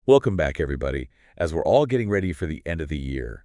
Welcome back, everybody. As we're all getting ready for the end of the year,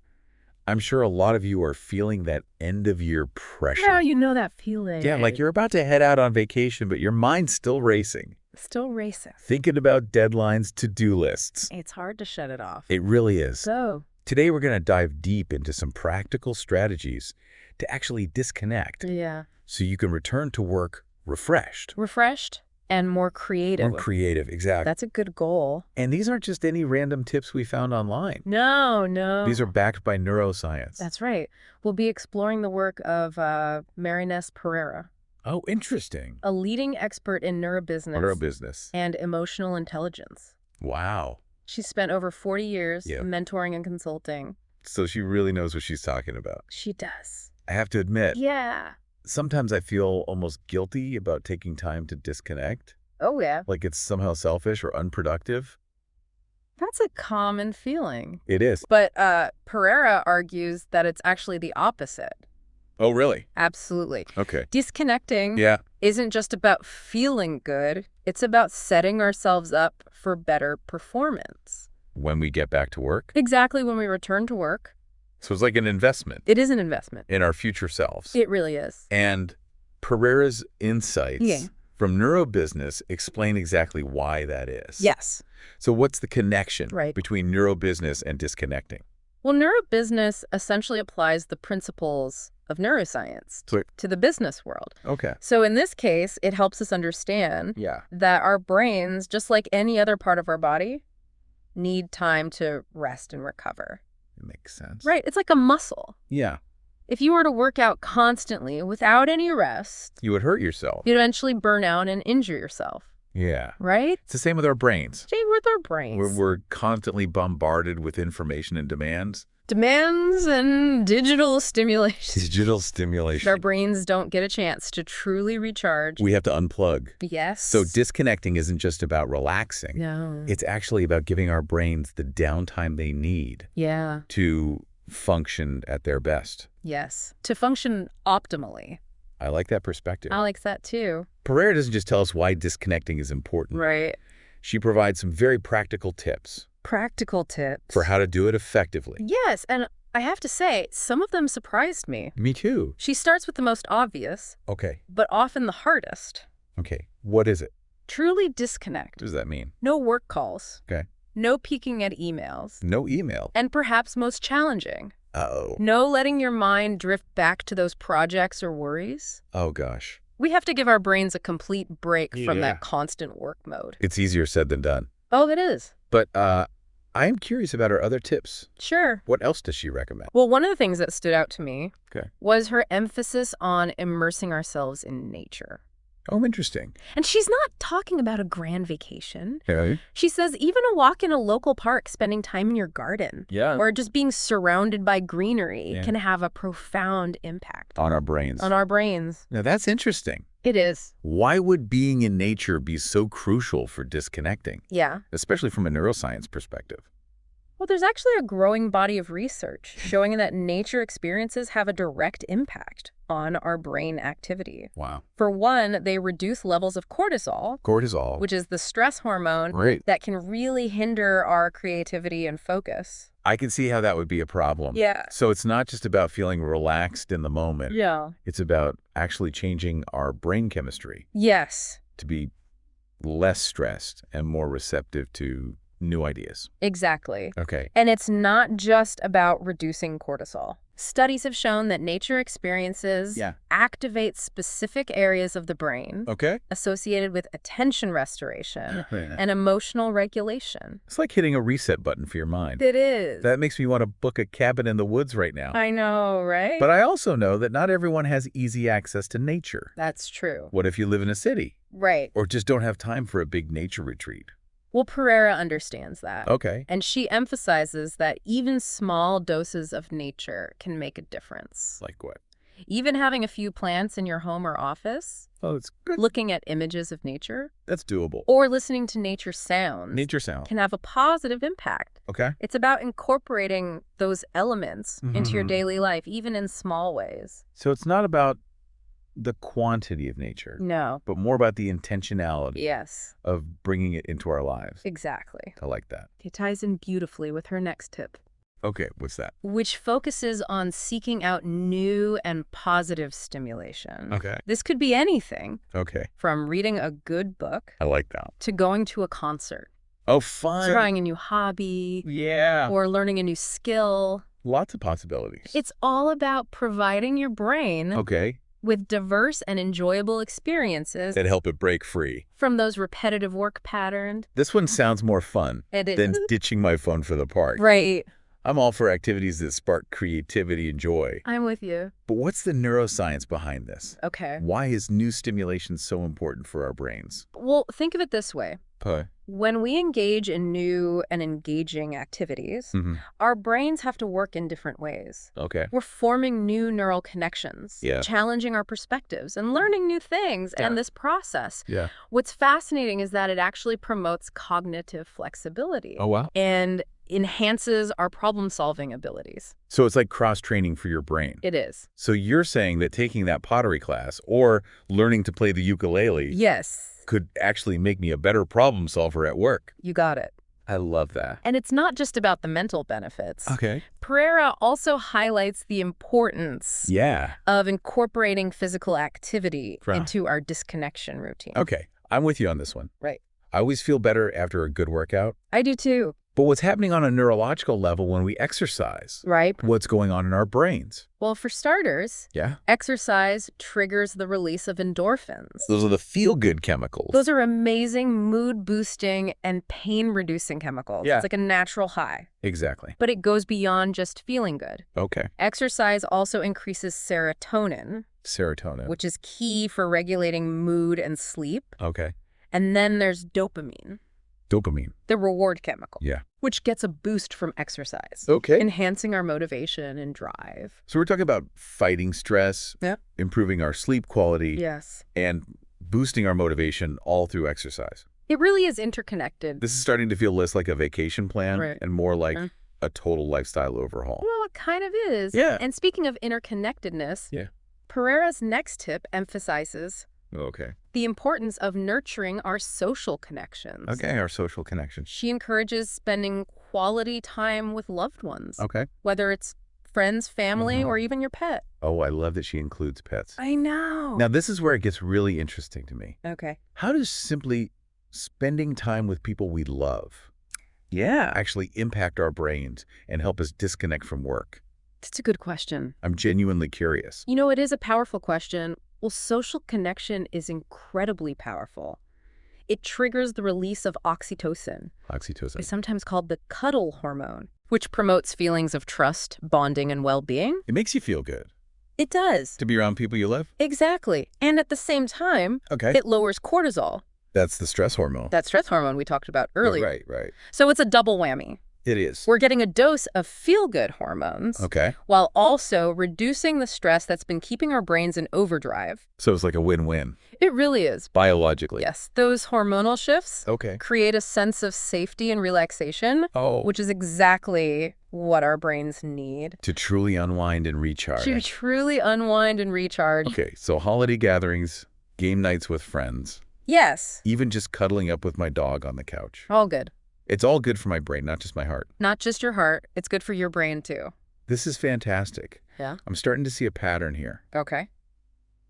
I'm sure a lot of you are feeling that end-of-year pressure. Yeah, you know that feeling. Yeah, like you're about to head out on vacation, but your mind's still racing. Still racing. Thinking about deadlines, to-do lists. It's hard to shut it off. It really is. So, Today, we're going to dive deep into some practical strategies to actually disconnect yeah. so you can return to work refreshed. Refreshed and more creative. More creative, exactly. That's a good goal. And these aren't just any random tips we found online. No. These are backed by neuroscience. That's right. We'll be exploring the work of Marynês Pereira, Oh, interesting. a leading expert in Neurobusiness. and emotional intelligence. Wow. She's spent over 40 years Yeah. mentoring and consulting. So she really knows what she's talking about. She does. I have to admit, Yeah. sometimes I feel almost guilty about taking time to disconnect. Oh, yeah. Like it's somehow selfish or unproductive. That's a common feeling. It is. But Pereira argues that it's actually the opposite. Oh, really? Absolutely. Okay. Disconnecting Yeah. isn't just about feeling good. It's about setting ourselves up for better performance. When we get back to work. Exactly when we return to work. So it's like an investment It is an investment. in our future selves. It really is. And Pereira's insights Yeah. from Neurobusiness explain exactly why that is. Yes. So what's the connection Right. between neurobusiness and disconnecting? Well, neurobusiness essentially applies the principles of neuroscience So- to the business world. Okay. So in this case, it helps us understand Yeah. that our brains, just like any other part of our body, need time to rest and recover. It makes sense. Right? It's like a muscle. Yeah. If you were to work out constantly without any rest, You would hurt yourself. you'd eventually burn out and injure yourself. Yeah. Right? It's the same with our brains. Same with our brains. We're constantly bombarded with information and demands. Demands and digital stimulation. Digital stimulation. Our brains don't get a chance to truly recharge. We have to unplug. Yes. So disconnecting isn't just about relaxing. No. It's actually about giving our brains the downtime they need Yeah. to function at their best. Yes. To function optimally. I like that perspective. I like that too. Pereira doesn't just tell us why disconnecting is important. Right. She provides some very practical tips Practical tips. for how to do it effectively. Yes, and I have to say, some of them surprised me. Me too. She starts with the most obvious, Okay. but often the hardest. Okay. What is it? Truly What disconnect. does that mean? No work calls. Okay. No peeking at emails. No email. And perhaps most challenging, Uh-oh. no letting your mind drift back to those projects or worries. Oh, gosh. We have to give our brains a complete break from Yeah. that constant work mode. It's easier said than done. Oh, it is. But I am curious about her other tips. Sure. What else does she recommend? Well, one of the things that stood out to me Okay. was her emphasis on immersing ourselves in nature. Oh, interesting. And she's not talking about a grand vacation. Okay. She says even a walk in a local park, spending time in your garden, Yeah. or just being surrounded by greenery Yeah. can have a profound impact On our brains. on our brains. Now, that's interesting. It is. Why would being in nature be so crucial for disconnecting, Yeah. especially from a neuroscience perspective? Well, there's actually a growing body of research showing that nature experiences have a direct impact on our brain activity. Wow. For one, they reduce levels of cortisol, Cortisol. which is the stress hormone Great. that can really hinder our creativity and focus. I can see how that would be a problem. Yeah. So it's not just about feeling relaxed in the moment. Yeah. It's about actually changing our brain chemistry Yes, to be less stressed and more receptive to new ideas. exactly. Okay. And it's not just about reducing cortisol. Studies have shown that nature experiences Yeah. activate specific areas of the brain Okay. associated with attention restoration and emotional regulation. It's like hitting a reset button for your mind. It is. That makes me want to book a cabin in the woods right now. I know, right? But I also know that not everyone has easy access to nature. That's true. What if you live in a city Right. or just don't have time for a big nature retreat? Well, Pereira understands that. Okay. And she emphasizes that even small doses of nature can make a difference. Like what? Even having a few plants in your home or office, Oh, that's good. looking at images of nature, That's doable. or listening to nature sounds Nature sound. can have a positive impact. Okay. It's about incorporating those elements into your Mhm. daily life, even in small ways. So it's not about the quantity of nature, No. but more about the intentionality Yes, of bringing it into our lives. exactly. I like that. It ties in beautifully with her next tip, Okay, what's that? which focuses on seeking out new and positive stimulation. Okay. This could be anything Okay. from reading a good book I like that. to going to a concert, Oh, fun. trying a new hobby, Yeah. or learning a new skill. Lots of possibilities. It's all about providing your brain Okay. with diverse and enjoyable experiences That help it break free. from those repetitive work patterns. This one sounds more fun And it than ditching my phone for the park. Right. I'm all for activities that spark creativity and joy. I'm with you. But what's the neuroscience behind this? Okay. Why is new stimulation so important for our brains? Well, think of it this way. Okay. When we engage in new and engaging activities, our brains have to work in different ways. Okay. We're forming new neural connections, Yeah. challenging our perspectives, and learning new things. Yeah. And this process, Yeah. what's fascinating is that it actually promotes cognitive flexibility Oh, wow. and enhances our problem-solving abilities. So it's like cross-training for your brain. It is. So you're saying that taking that pottery class or learning to play the ukulele Yes, could actually make me a better problem solver at work. you got it. I love that. And it's not just about the mental benefits. Okay. Pereira also highlights the importance Yeah. of incorporating physical activity Right. into our disconnection routine. Okay. I'm with you on this one. Right. I always feel better after a good workout. I do too. But what's happening on a neurological level when we exercise? Right? What's going on in our brains? Well, for starters, Yeah. exercise triggers the release of endorphins. Those are the feel-good chemicals. Those are amazing mood-boosting and pain-reducing chemicals. Yeah. It's like a natural high. Exactly. But it goes beyond just feeling good. Okay. Exercise also increases serotonin, Serotonin. which is key for regulating mood and sleep. Okay. And then there's dopamine, Dopamine. the reward chemical, Yeah. which gets a boost from exercise, Okay. enhancing our motivation and drive. So we're talking about fighting stress, Yeah. improving our sleep quality, Yes. and boosting our motivation all through exercise. It really is interconnected. This is starting to feel less like a vacation plan Right. and more like Uh. a total lifestyle overhaul. Well, it kind of is. Yeah. And speaking of interconnectedness, Yeah. Pereira's next tip emphasizes Okay. the importance of nurturing our social connections. Okay, our social connections. She encourages spending quality time with loved ones, Okay. whether it's friends, family, Mhm. or even your pet. Oh, I love that she includes pets. I know. Now, this is where it gets really interesting to me. Okay. How does simply spending time with people we love actually impact our brains and help us disconnect from work? That's a good question. I'm genuinely curious. You know, it is a powerful question. Well, social connection is incredibly powerful. It triggers the release of oxytocin. Oxytocin. It's sometimes called the cuddle hormone, which promotes feelings of trust, bonding, and well-being. It makes you feel good It does. to be around people you love. Exactly. And at the same time, Okay. it lowers cortisol, That's the stress hormone. that stress hormone we talked about earlier. Right, right. So it's a double whammy. It is. We're getting a dose of feel-good hormones Okay. while also reducing the stress that's been keeping our brains in overdrive. So it's like a win-win It really is. biologically. Yes, those hormonal shifts Okay. create a sense of safety and relaxation, Oh. which is exactly what our brains need To truly unwind and recharge. to truly unwind and recharge. Okay, so holiday gatherings, game nights with friends, Yes, even just cuddling up with my dog on the couch. all good. It's all good for my brain, not just my heart. Not just your heart, it's good for your brain too. This is fantastic. Yeah. I'm starting to see a pattern here. Okay.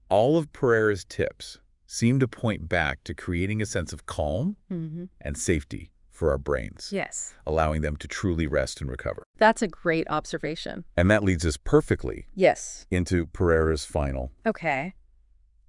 All of Pereira's tips seem to point back to creating a sense of calm Mm-hmm. and safety for our brains, Yes. allowing them to truly rest and recover. That's a great observation. And that leads us perfectly Yes. into Pereira's final Okay.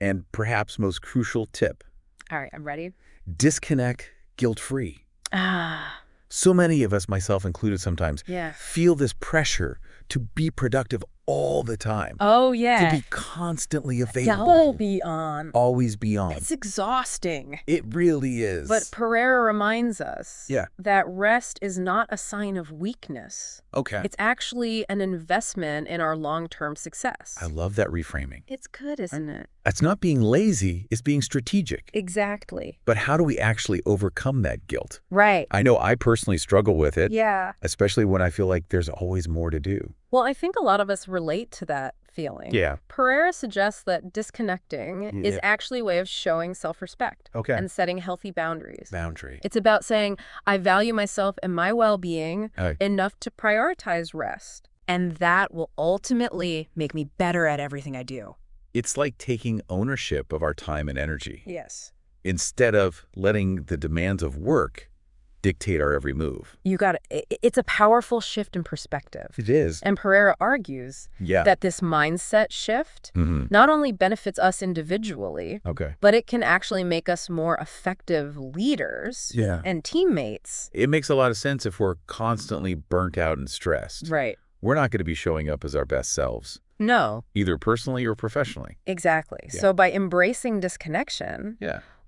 and perhaps most crucial tip: All right, I'm ready. disconnect guilt-free. Ah, So many of us, myself included sometimes, yeah. feel this pressure to be productive all the time, Oh, to yeah. be constantly available, Double be on. always be on. It's exhausting. It really is. But Pereira reminds us Yeah. that rest is not a sign of weakness. Okay. It's actually an investment in our long-term success. I love that reframing. It's good, isn't it? It's not being lazy, it's being strategic. Exactly. But how do we actually overcome that guilt? Right. I know I personally struggle with it. Yeah. Especially when I feel like there's always more to do. Well, I think a lot of us relate to that feeling. Yeah. Pereira suggests that disconnecting is actually a way of showing self-respect and setting healthy boundaries. It's about saying, I value myself and my well-being enough to prioritize rest. And that will ultimately make me better at everything I do. It's like taking ownership of our time and energy. Yes. Instead of letting the demands of work dictate our every move. It's a powerful shift in perspective. It is. And Pereira argues that this mindset shift not only benefits us individually, but it can actually make us more effective leaders and teammates. It makes a lot of sense if we're constantly burnt out and stressed. Right. We're not going to be showing up as our best selves. No. Either personally or professionally. Exactly. So by embracing disconnection,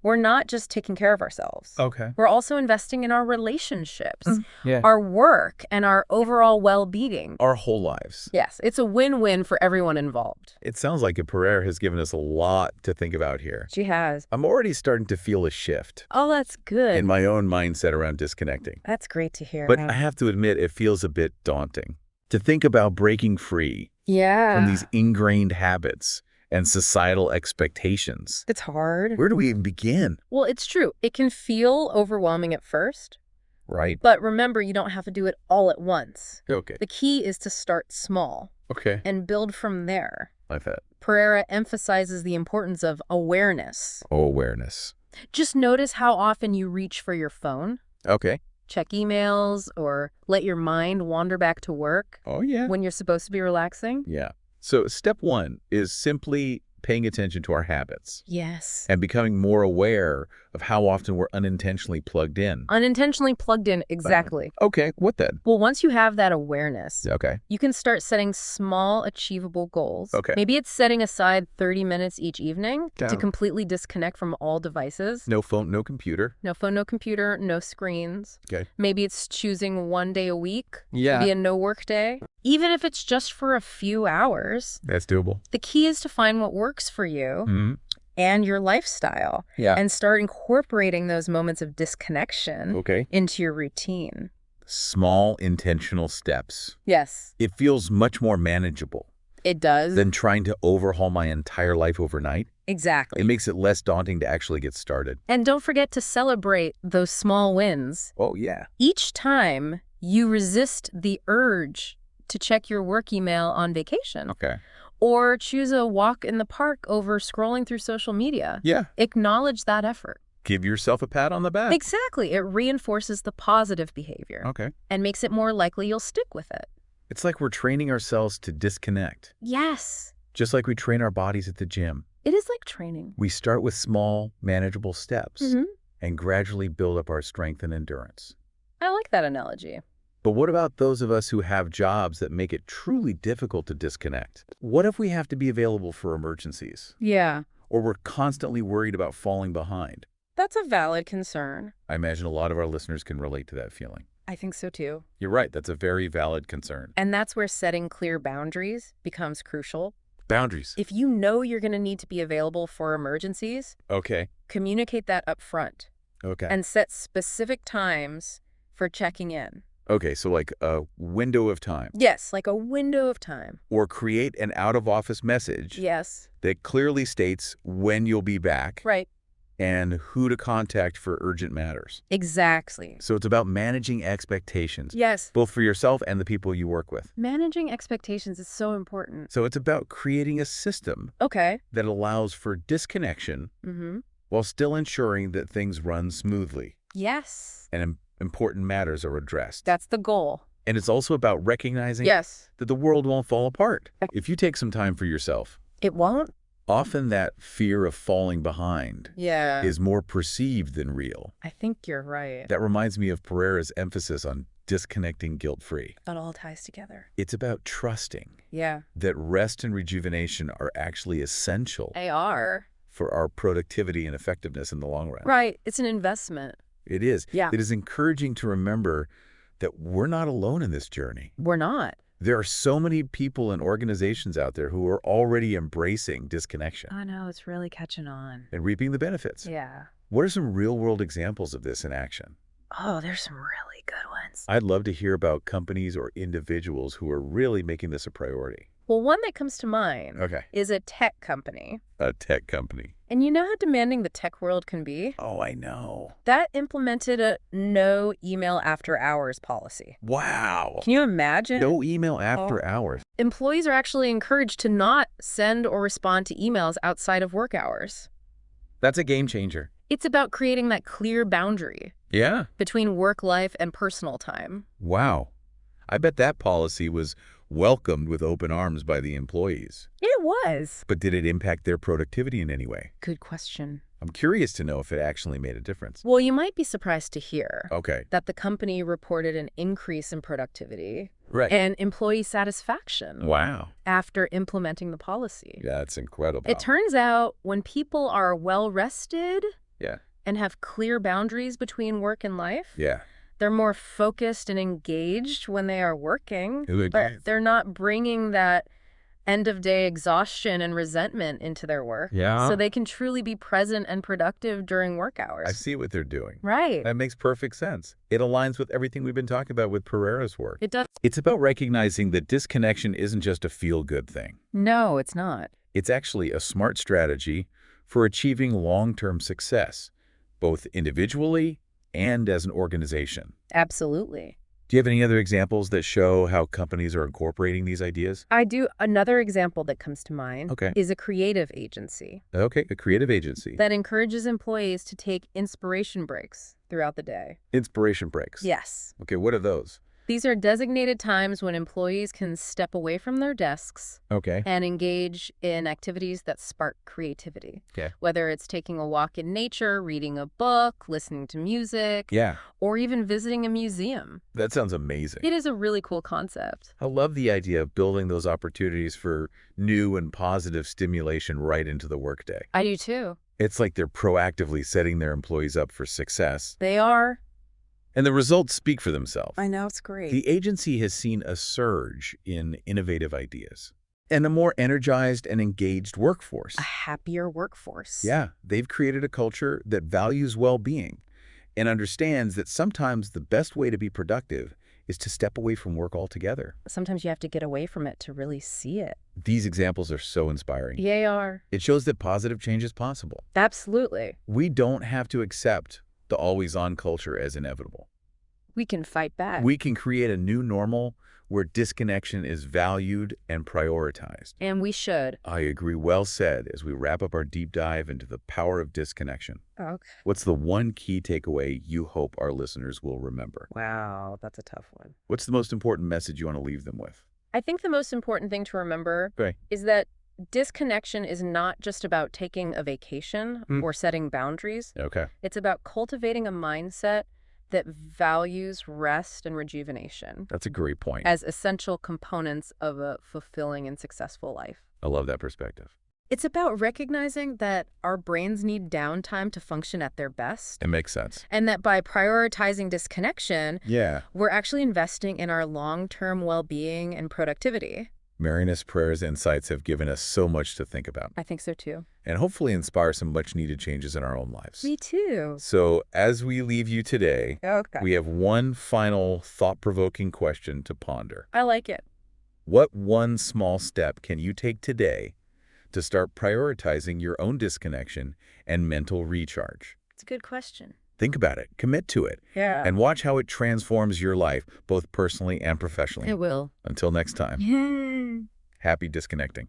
we're not just taking care of ourselves. We're also investing in our relationships, our work, and our overall well-being. Our whole lives. Yes, it's a win-win for everyone involved. It sounds like Pereira has given us a lot to think about here. She has. I'm already starting to feel a shift. Oh, that's good. In my own mindset around disconnecting. That's great to hear. But I have to admit, it feels a bit daunting to think about breaking free from these ingrained habits and societal expectations. It's hard. Where do we even begin? Well, it's true. It can feel overwhelming at first. Right. But remember, you don't have to do it all at once. Okay. The key is to start small. Okay. And build from there. Like that. Pereira emphasizes the importance of awareness. Oh, awareness. Just notice how often you reach for your phone. Okay. Check emails or let your mind wander back to work. Oh, yeah. When you're supposed to be relaxing. Yeah. So step one is simply paying attention to our habits. Yes. And becoming more aware of how often we're unintentionally plugged in. Unintentionally plugged in, exactly. Okay, what then? Well, once you have that awareness, you can start setting small, achievable goals. Maybe it's setting aside 30 minutes each evening to completely disconnect from all devices. No phone, no computer. No phone, no computer, no screens. Maybe it's choosing one day a week to be a no-work day. Even if it's just for a few hours. That's doable. The key is to find what works for you and your lifestyle. And start incorporating those moments of disconnection into your routine. Small, intentional steps. Yes. It feels much more manageable. It does. Than trying to overhaul my entire life overnight. Exactly. It makes it less daunting to actually get started. And don't forget to celebrate those small wins. Oh, yeah. Each time you resist the urge to check your work email on vacation. Or choose a walk in the park over scrolling through social media. Acknowledge that effort. Give yourself a pat on the back. Exactly. It reinforces the positive behavior. And makes it more likely you'll stick with it. It's like we're training ourselves to disconnect. Yes. Just like we train our bodies at the gym. It is like training. We start with small, manageable steps and gradually build up our strength and endurance. I like that analogy. But what about those of us who have jobs that make it truly difficult to disconnect? What if we have to be available for emergencies? Yeah. Or we're constantly worried about falling behind? That's a valid concern. I imagine a lot of our listeners can relate to that feeling. I think so too. You're right. That's a very valid concern. And that's where setting clear boundaries becomes crucial. Boundaries. If you know you're going to need to be available for emergencies, communicate that up front. And set specific times for checking in. Okay, so like a window of time. Yes, like a window of time. Or create an out-of-office message. Yes. That clearly states when you'll be back. Right. And who to contact for urgent matters. Exactly. So it's about managing expectations. Yes. Both for yourself and the people you work with. Managing expectations is so important. So it's about creating a system that allows for disconnection while still ensuring that things run smoothly. Yes. And important matters are addressed. That's the goal. And it's also about recognizing that the world won't fall apart. If you take some time for yourself. It won't? Often that fear of falling behind is more perceived than real. I think you're right. That reminds me of Pereira's emphasis on disconnecting guilt-free. That all ties together. It's about trusting that rest and rejuvenation are actually essential. They are. For our productivity and effectiveness in the long run. Right. It's an investment. It is. It is encouraging to remember that we're not alone in this journey. We're not. There are so many people and organizations out there who are already embracing disconnection I know, it's really catching on. and reaping the benefits. Yeah. What are some real-world examples of this in action? Oh, there's some really good ones. I'd love to hear about companies or individuals who are really making this a priority. Well, one that comes to mind Okay. is a tech company. A tech company. And you know how demanding the tech world can be? Oh, I know. That implemented a no email after hours policy. Wow. Can you imagine? No email after hours. Employees are actually encouraged to not send or respond to emails outside of work hours. That's a game changer. It's about creating that clear boundary Yeah. between work life and personal time. Wow. I bet that policy was welcomed with open arms by the employees. It was. But did it impact their productivity in any way? Good question. I'm curious to know if it actually made a difference. Well, you might be surprised to hear Okay. that the company reported an increase in productivity Right. and employee satisfaction Wow. after implementing the policy. That's incredible. It turns out when people are well rested Yeah. and have clear boundaries between work and life, Yeah. they're more focused and engaged when they are working, Good. but they're not bringing that end-of-day exhaustion and resentment into their work. Yeah. So they can truly be present and productive during work hours. I see what they're doing. Right. That makes perfect sense. It aligns with everything we've been talking about with Pereira's work. It does. It's about recognizing that disconnection isn't just a feel-good thing. No, it's not. It's actually a smart strategy for achieving long-term success, both individually and as an organization. Absolutely. Do you have any other examples that show how companies are incorporating these ideas? I do. Another example that comes to mind Okay. is a creative agency Okay, a creative agency. that encourages employees to take inspiration breaks throughout the day. Inspiration breaks. Yes. Okay, what are those? These are designated times when employees can step away from their desks Okay. and engage in activities that spark creativity. Okay. Whether it's taking a walk in nature, reading a book, listening to music, Yeah, or even visiting a museum. that sounds amazing. It is a really cool concept. I love the idea of building those opportunities for new and positive stimulation right into the workday. I do too. It's like they're proactively setting their employees up for success. They are. And the results speak for themselves. I know, it's great. The agency has seen a surge in innovative ideas and a more energized and engaged workforce. A happier workforce. Yeah, they've created a culture that values well-being and understands that sometimes the best way to be productive is to step away from work altogether. Sometimes you have to get away from it to really see it. These examples are so inspiring. They are. It shows that positive change is possible. Absolutely. We don't have to accept the always-on culture as inevitable. We can fight back. We can create a new normal where disconnection is valued and prioritized. And we should. I agree. Well said as we wrap up our deep dive into the power of disconnection. Okay. What's the one key takeaway you hope our listeners will remember? Wow, that's a tough one. What's the most important message you want to leave them with? I think the most important thing to remember Okay. is that disconnection is not just about taking a vacation or setting boundaries. Okay. It's about cultivating a mindset that values rest and rejuvenation That's a great point. as essential components of a fulfilling and successful life. I love that perspective. It's about recognizing that our brains need downtime to function at their best, It makes sense. and that by prioritizing disconnection, Yeah. we're actually investing in our long-term well-being and productivity. Marynês Pereira's insights have given us so much to think about I think so too. and hopefully inspire some much-needed changes in our own lives. Me too. So as we leave you today, Okay. we have one final thought-provoking question to ponder. I like it. What one small step can you take today to start prioritizing your own disconnection and mental recharge? It's a good question. Think about it, commit to it, Yeah. and watch how it transforms your life, both personally and professionally. It will. Until next time, happy disconnecting.